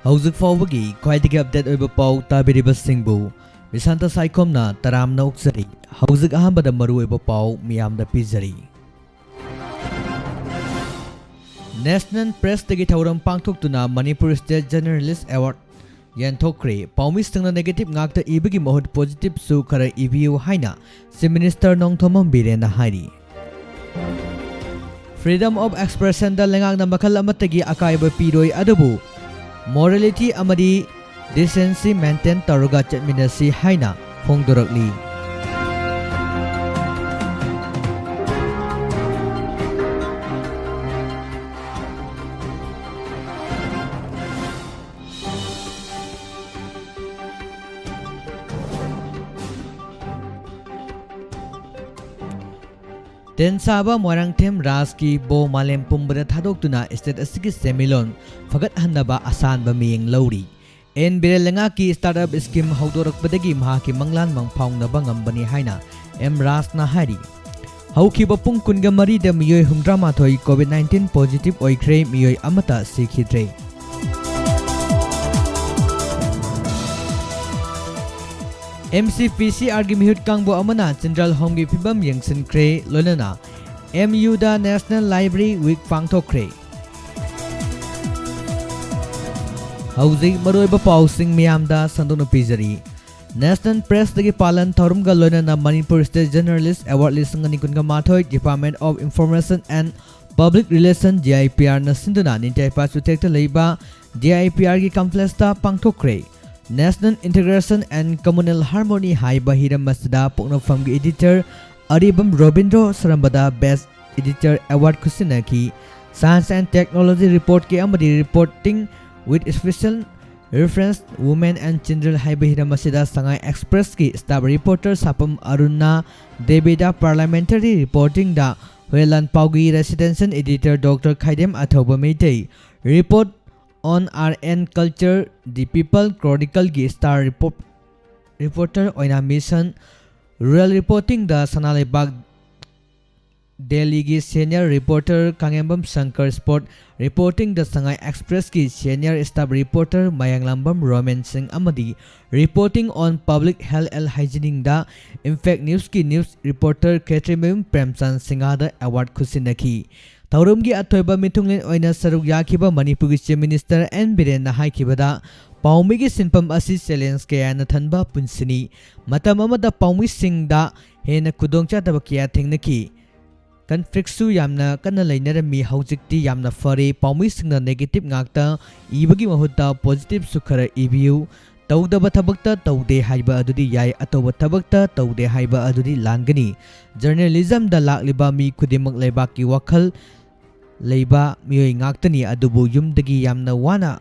हौजिक फाउबगी ख्वाइदगी update ओइबा पाउ ताबिरिबसिंगबु मिसांता साइकोमना तरामना उक्सरी हौजिक अहमद मरु ओइबा पाउ मियामदा पिजरी नेशनल प्रेस तगी थौरम पांगथोक्तुना मणिपुर स्टेट जर्नलिस्ट अवार्ड यानथोक्रे पाउमिसतंगना negative ngakta ibagi mahut positive su khara ibiu haina Chief Minister Nongthomam Birena hairi Freedom of expression da lengakna makhal amatagi akaiba piroi adabu morality amadi decency maintain taruga chatminasi haina phongdorakli Tensaba Moirangthem Raski Bo Malem Pumbada Thadokuna State Asiki Semilon Fagat Hanaba Asan Bamiyang Lowri En Birelenga ki startup scheme Haudorak Badagi Mahaki Manglan Mangpong na Bangambani Haina M Ras na Hari Hauki Bapung Kungamari de Miyoy Humdrama Toy COVID-19 positive oikre Miyoy Amata Sikhidre MCPCR gi mihut kangbo amana Central Home gi phibam yengsin kre lonana MU da National Library Week pangthokre Hauji maroiba pausing miyam da sandonu pizari National Press dagi palan thorum ga lonana Manipur State Journalist Award lisangani kunga mathoi Department of Information and Public Relations DIPR na sinduna nintai pa sutekta leiba DIPR gi complex ta pangthokre National Integration and Communal Harmony Haiba Hiram Masda Poknofam Editor Aribam Robindro Sarambada Best Editor Award Kusinaki Science and Technology Report Ki Amadi Reporting with Special Reference Women and Children Haiba Hiram Masida Sangai Express Ki Staff Reporter Sapam Aruna Debida Parliamentary Reporting Da Huelan Paugi Residential Editor Dr. Khaidem Athoba Meitei Report on RN Culture, The People Chronicle gi Star Reporter Oina Mission Rural Reporting the Sanalebag Delhi gi Senior Reporter Kangembam Shankar Sport Reporting the Sangai Express gi Senior Staff Reporter Mayanglambam Roman Singh Amadi Reporting on Public Health and Hygiene da Infect News ki News Reporter Ketrimim Premchan Singhada Award Kusinaki Taurumgi Atoiba Mitungin Oina Saruk Yakiba Manipur Chief Minister N Biren Haikibada Paumigi Sinpam Asi Challenge Kaya Nathanba Punsini Matamamada Paumi Singh da Hena Kudongcha Tabakia Tingnaki Conflictsu Yamna Kanalainer Mi Haujikti Yamna Fari Paumi Singh the negative ngakta Ibagi Mahuta positive Sukara Ibiu Tawdaba Tabakta Tawde Haiba Adudi Yai Atoba Tabakta Tawde Haiba Adudi Langani Journalism da Lakliba Mi Kudimak Lebaki Wakal Leiba Miyoy Ngaktani Adubu Yumdagi Yamna Wana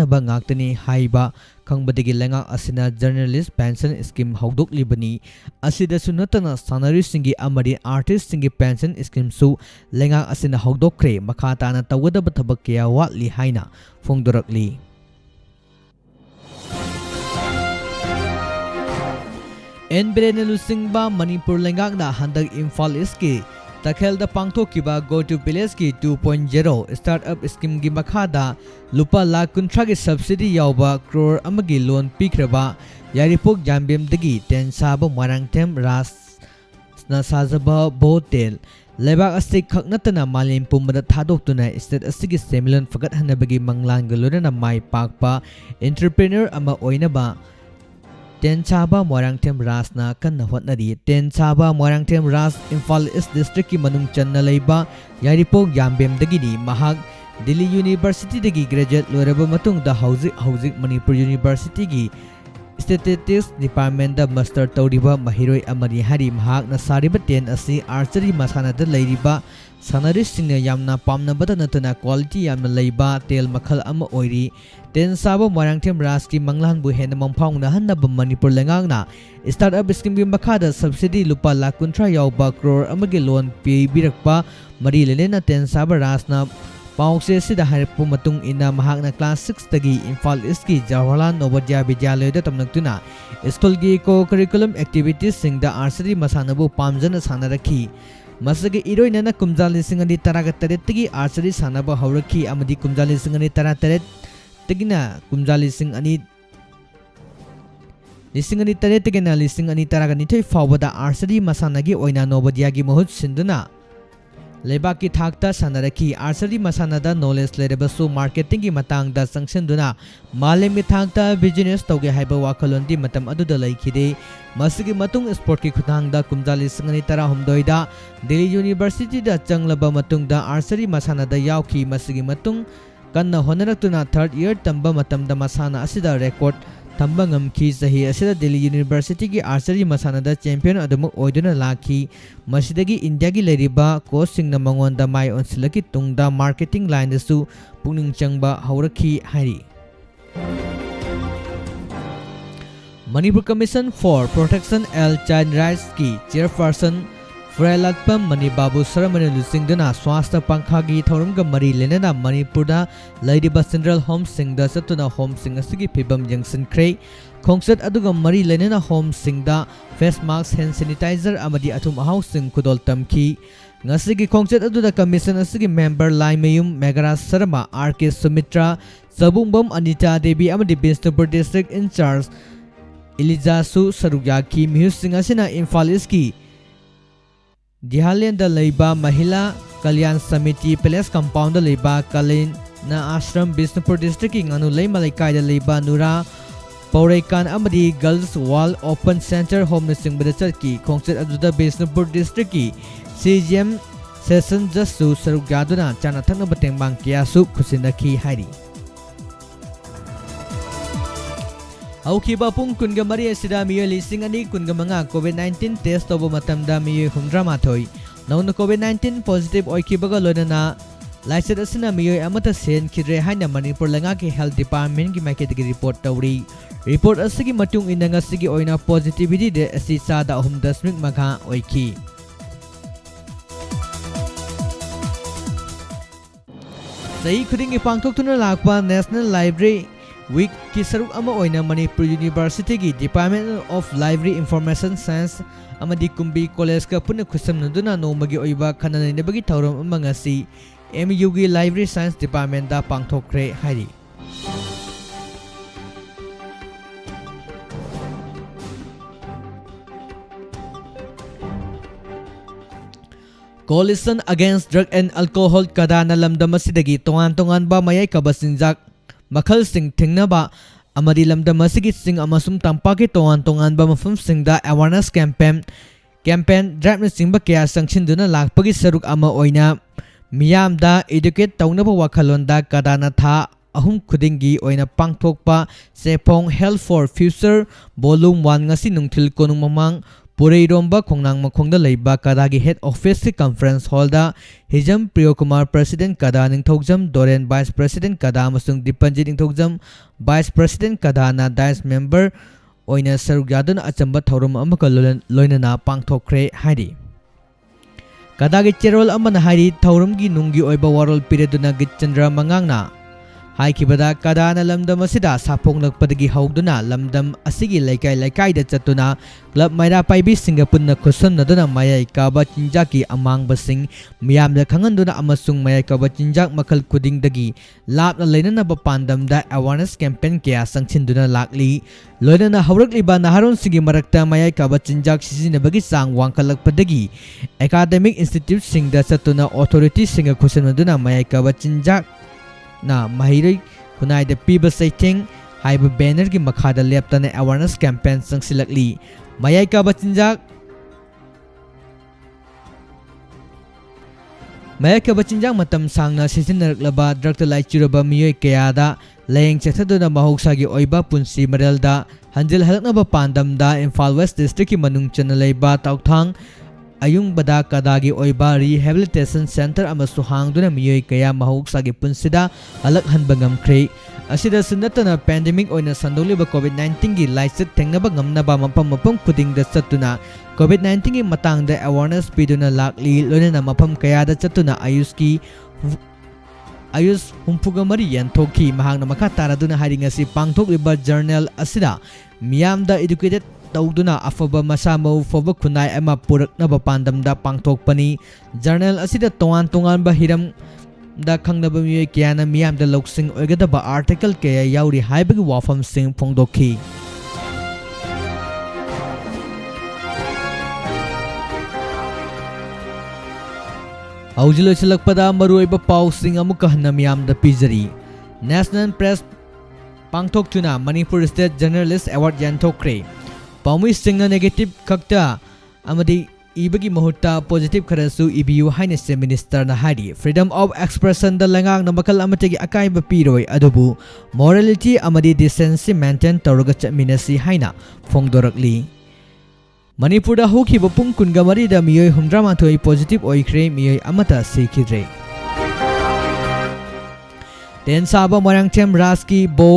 ba Ngaktani Haiba Kangbadagi Lenga Asina Journalist Pension Scheme Haudok Libani Asida Sunatana Sanari Singi Amari Artist Singi Pension Scheme Su Lenga Asina Haudokre Makatana Tawada Batabakia Watli Haina Fongdorakli En Berena Lusingba Manipur Lengakna Handag Imphal Iski Takhel da Pangthokiba Go to Village ki 2.0 Startup Scheme gi Makhada Lupa Lakh Kunthra gi subsidy yauba crore amagi loan pikraba Yaripok Jambim dagi ten saba Moirangthem Ras na Sajaba Botel Lebak Asik Khaknatana Malim Pumbada Thadoktuna State Asigi Semilon Fagat Hanabagi Manglan Galuna Mai Pakpa Entrepreneur ama oinaba Ten Chaba Moirangthem Ras na kanna hotnari Ten Chaba Moirangthem Ras Imphal East District ki manung channa leiba Yaripok Yambem dagini mahag Delhi University dagi graduate loraba matung da Hauzik Manipur University gi Statistics Department da Master Tawriba Mahiroi Amari Hari mahag na sariba ten asi archery masana da leiriba Sanari singna yamna pamnabada natana quality yamna leiba tel makhal ama oiri Ten Saba Moirangthem Ras ki Manglan bu hena mangphang na hanaba Manipur Lengakna Startup Scheme gi Makhada Subsidy Lupa Lakh Kunthra yauba crore amagi loan pi birakpa Mari Lelena Ten Saba Ras na Paungse sida haripu matung ina mahakna class 6 tagi Imphal East ki Jawaharlal Navodaya Vidyalaya da tamnaktuna School gi co-curriculum activities singda archery masanabu pamjana sanarakhi Masagi iroi nana kumjali singani taraga taret tagi archery sanaba hauraki amadi kumjali singani tara taret tagina kumja lising ani taret tagina lising ani taraga nithoi fawbada archery masanagi oina Novodia gi mahut sinduna Lebaki thakta sanaraki archery masanada knowledge lerebasu marketing gi matangda sangsenduna malemi thakta business tawge haiba wakalondi matam aduda laikhide masigi matung sport ki khutangda kumjali singani tara humdoida Delhi University da changlaba matungda archery masanada yauki masigi matung kanna honaratuna third year tamba matamda masana asida record tamba ngamki sahi asida Delhi University ki archery masanada champion adumuk oiduna lakhi masidagi India gi leriba coach singna mangonda mai onsilaki tungda marketing line dasu pungning changba haurakhi hari Manipur Commission for Protection and Child Rights ki chairperson Frailatpam Mani Babu Saramani Lusingdana Swasta Pankhagi Thorumga Mari Lenana Manipurda Ladiba Central Home Singda Satuna Home Singasi Pibam Junction Cray Kongsat Aduga Mari Lenana Home Singda Face Mask Hand Sanitizer Amadi Atum Housing Kudol Tamki Ngasigi Kongsat Aduda Commission Asigi Member Laimayum Megara Sarama RK Sumitra Sabumbam Anita Devi Amadi Binsnupur District in charge Ilizasu Sarugyaki Mihusing Asina Infaliski Dihalenda Leiba Mahila Kalyan Samiti Palace Compound Leiba Kalin na Ashram Bisnupur District Anu Lei Malaikai Leiba Nura Paurekan Amadi Girls Wall Open Center Home Nursing Badachaki Kongsat Aduda Bisnupur District CGM Session Jasu Sarugaduna Chana Thakna Bateng Bang Kiasu Kusinaki Hari Aukiba pung kunga mari asida miyo lising ani kunga mga COVID-19 test tobo matamda miyo humdramathoi nauna COVID-19 positive oikibaga loina laiset asina miyo amata sen khidre haina Manipur langa ki health department ki maiketigi report tawri report asigi matung inanga sigi oina positivity de asi sada 3.8 makha oiki Sahi khudingi pangthoktuna lakpa National Library Week ki saruk ama oina Manipur University ki Department of Library Information Science amadi Kumbi College ka punna khusamnaduna nomagi oiba khananainabagi thauram ama ngasi MU gi Library Science Department da pangthokre hari Coalition Against Drug and Alcohol kadana lamdam asidagi tongan ba mayai kabasinjak Makal sing tingnaba amadi lamda masigi sing amasum tampaki tongan ba mafum singda awareness campaign drive na singba kaya sangchinduna lakpagi saruk ama oina miyamda educate tawnaba wakhalonda kadana tha ahum khudingi oina pangthokpa Sepong Health for Future Volume 1 ngasi nungthil konung mamang Pureiromba Khongnang Makhongda leiba kadagi head office conference hall da Hijam Priyokumar President kada ningthogjam Doren Vice President kada amasung Dipanjit ningthogjam Vice President kada na dice member oina sarugyadun achamba thorum amaka loinana pangthokre hairi kadagi cherol amana hairi thorum gi nunggi oiba warol pireduna Gitchandra Mangangna Haikibada kadana lamdam asida saponglakpadagi haugduna lamdam asigi laikai da chatuna club maira paibi Singapurna khusannaduna mayai kaba chinjaki amangba sing miyamda khanganduna amasung mayai kaba chinjak makhal kudingdagi lapna leinanaba pandamda awareness campaign kya sangchinduna lakli loinana haurakliba naharon sigi marakta mayai kaba chinjak sisinabagi sang wangkalakpadagi academic institute singda chatuna authority singa khusannaduna mayai kaba chinjak na mahiroi kunai da piba saiting haiba banner gi makhada leptana awareness campaign sangsilakli mayai ka bachinjak matam sangna sisinaraklaba drug lai churaba miyoi kayada layeng chathaduna mahoksa gi oiba punsi marelda hanjil halaknaba pandamda Imphal West District ki manung chana leiba tauthang Ayung bada kadagi oiba rehabilitation center amasu hangduna miyoi kaya mahoksa gi punsida alak hanbangam kre asida sunatana pandemic oina sandoliba COVID-19 gi laiset tengnaba ngamnaba mapam kudingda chatuna COVID-19 gi matangda awareness piduna lakli loinana mapam kaya da chatuna Ayus humpugamari yanthokhi mahangna makha taraduna haringasi pangthokliba journal asida miyamda educated Tauduna afaba masamo foba kunai ama puraknaba pandamda pangthokpani journal asida tongan ba hiram दा खंगनब मियोय क्याना मियामदा लौसिंग ओइगदबा article कया याउरी हाइबगी वाफमसिंग फोंदोखी हौजिलोइसलकपदा मरुओइबा पाउसिंग अमुक हन्ना मियामदा पिजरी national press पांगथोक्तुना Manipur state journalist award यानथोक्रे पाउमिसिंगना नेगेटिव खक्ता अमदी इबगी महुत्ता पॉजिटिव खरसु इबियु हाइने से मिनिस्टर ना हारी फ्रीडम ऑफ एक्सप्रेशन द लंगांग न मखल अमतेगी अकाइबा पिरोय अदुबु मोरालिटी अमदी डिसेंसी मेंटेन तौरगा चटमिनसी हाइना फोंगदोरकली मणिपुर दा होखिबा पुंग कुनगा मरी दा मियोय हुमद्रामाथोय पॉजिटिव ओइख्रे मियोय अमता सिखिद्रे तेनसाबा मोरांगथेम राजकी बो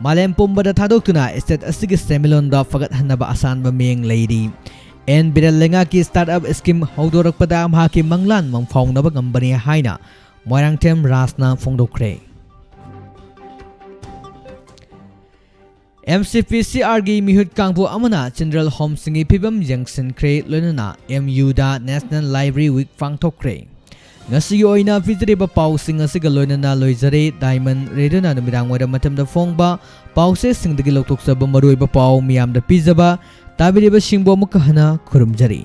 मालेम पुंबदा थादोक्तुना स्टेट असिगी सेमिलोन दा फगत हन्नबा आसानबा मेंग लेरी एन बिरलेंगा की स्टार्टअप स्कीम हौदोरकपदा माकी मंगलान मंगफाउनबा गंबनी हाइना मोरांगथेम राजना फोंदोक्रे MCPCR की मिहुत कांगपु अमना चिल्ड्रन होम सिंगी फिबम यंगसिनख्रे लोनना MU दा नेशनल लाइब्रेरी वीक फांगथोक्रे ngasi oina fitri ba pausing asiga loinana loizare diamond redona numirang wada matamda phongba pause singdagi loktok saba maroi ba pau miyam da pizaba tabiri ba singbo mukahana khurumjari